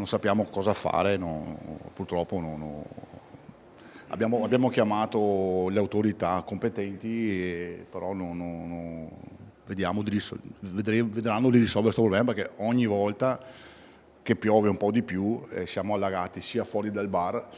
non sappiamo cosa fare, purtroppo abbiamo chiamato le autorità competenti, però vedranno di risolvere questo problema, perché ogni volta che piove un po' di più siamo allagati sia fuori dal bar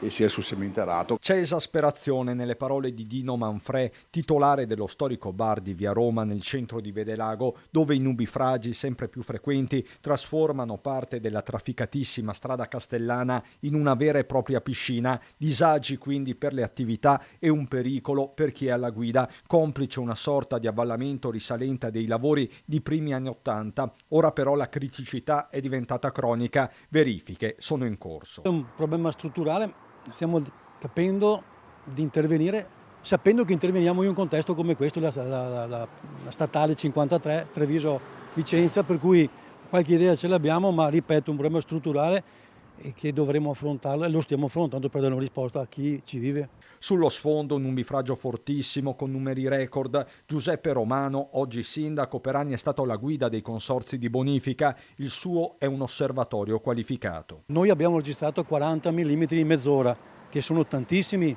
e sia sul seminterrato. C'è esasperazione nelle parole di Dino Manfrè, titolare dello storico bar di Via Roma nel centro di Vedelago, dove i nubifragi sempre più frequenti trasformano parte della trafficatissima strada castellana in una vera e propria piscina, disagi quindi per le attività e un pericolo per chi è alla guida, complice una sorta di avvallamento risalente a dei lavori di primi anni '80. Ora però la criticità è diventata cronica, verifiche sono in corso. È un problema strutturale. Stiamo capendo di intervenire, sapendo che interveniamo in un contesto come questo, la statale 53 Treviso-Vicenza, per cui qualche idea ce l'abbiamo, ma ripeto, un problema strutturale e che dovremo affrontarlo e lo stiamo affrontando per dare una risposta a chi ci vive. Sullo sfondo un nubifragio fortissimo con numeri record. Giuseppe Romano, oggi sindaco, per anni è stato alla guida dei consorzi di bonifica. Il suo è un osservatorio qualificato. Noi abbiamo registrato 40 mm in mezz'ora, che sono tantissimi,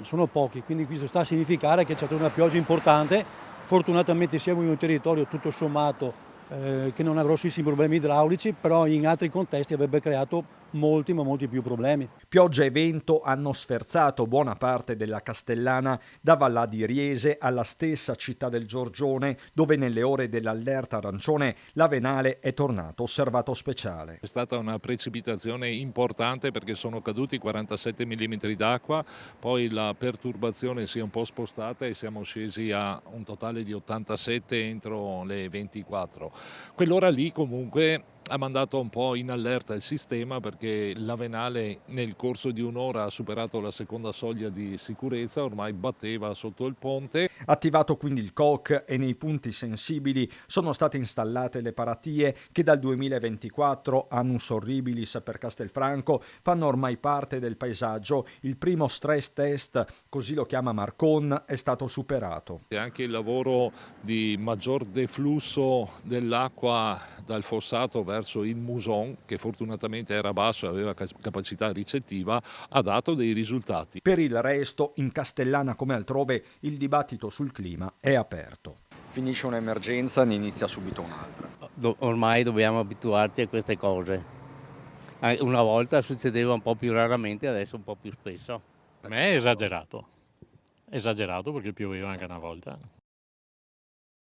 sono pochi, quindi questo sta a significare che c'è stata una pioggia importante. Fortunatamente siamo in un territorio tutto sommato che non ha grossissimi problemi idraulici, però in altri contesti avrebbe creato molti più problemi. Pioggia e vento hanno sferzato buona parte della Castellana, da Vallà di Riese alla stessa città del Giorgione, dove nelle ore dell'allerta arancione l'Avenale è tornato osservato speciale. È stata una precipitazione importante perché sono caduti 47 mm d'acqua, poi la perturbazione si è un po' spostata e siamo scesi a un totale di 87 entro le 24. Quell'ora lì comunque ha mandato un po' in allerta il sistema, perché l'Avenale nel corso di un'ora ha superato la seconda soglia di sicurezza, ormai batteva sotto il ponte. Attivato quindi il COC e nei punti sensibili sono state installate le paratie che dal 2024, annus horribilis per Castelfranco, fanno ormai parte del paesaggio. Il primo stress test, così lo chiama Marcon, è stato superato. E anche il lavoro di maggior deflusso dell'acqua dal fossato verso il Muson, che fortunatamente era basso e aveva capacità ricettiva, ha dato dei risultati. Per il resto, in Castellana come altrove, il dibattito sul clima è aperto. Finisce un'emergenza, ne inizia subito un'altra. Ormai dobbiamo abituarci a queste cose. Una volta succedeva un po' più raramente, adesso un po' più spesso. Per me è esagerato perché pioveva anche una volta.